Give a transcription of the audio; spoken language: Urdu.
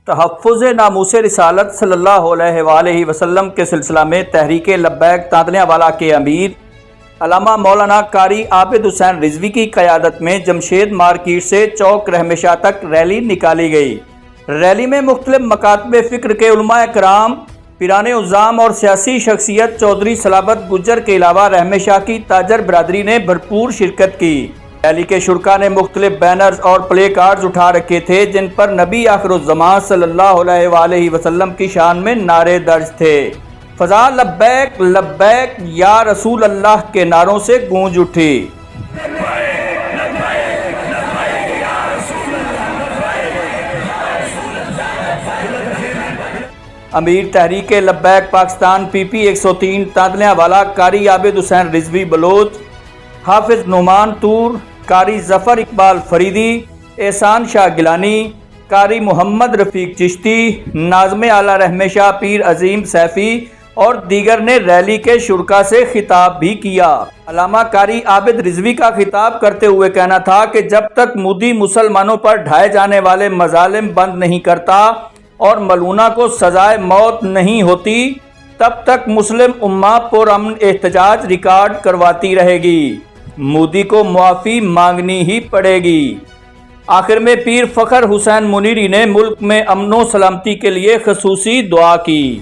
تحفظ ناموس رسالت صلی اللہ علیہ وآلہ وسلم کے سلسلہ میں تحریک لبیک تانتلیہ والا کے امیر علامہ مولانا قاری عابد حسین رضوی کی قیادت میں جمشید مارکیٹ سے چوک رحمشاہ تک ریلی نکالی گئی۔ ریلی میں مختلف مکاتب فکر کے علماء کرام، پیران عظام اور سیاسی شخصیت چودھری صلابت گجر کے علاوہ رحمشاہ کی تاجر برادری نے بھرپور شرکت کی۔ ریلی کے شرکاء نے مختلف بینرز اور پلے کارڈز اٹھا رکھے تھے جن پر نبی آخر الزمان صلی اللہ علیہ وآلہ وسلم کی شان میں نعرے درج تھے۔ فضا لبیک لبیک یا رسول اللہ کے نعروں سے گونج اٹھی۔ امیر تحریک لبیک پاکستان PP 103 تانتلیہ والا قاری عابد حسین رضوی بلوچ، حافظ نعمان طور، قاری ظفر اقبال فریدی، احسان شاہ گیلانی، قاری محمد رفیق چشتی، ناظم اعلیٰ رحمشاہ پیر عظیم سیفی اور دیگر نے ریلی کے شرکاء سے خطاب بھی کیا۔ علامہ قاری عابد رضوی کا خطاب کرتے ہوئے کہنا تھا کہ جب تک مودی مسلمانوں پر ڈھائے جانے والے مظالم بند نہیں کرتا اور ملونہ کو سزائے موت نہیں ہوتی تب تک مسلم امہ پرامن احتجاج ریکارڈ کرواتی رہے گی، مودی کو معافی مانگنی ہی پڑے گی۔ آخر میں پیر فخر حسین منیری نے ملک میں امن و سلامتی کے لیے خصوصی دعا کی۔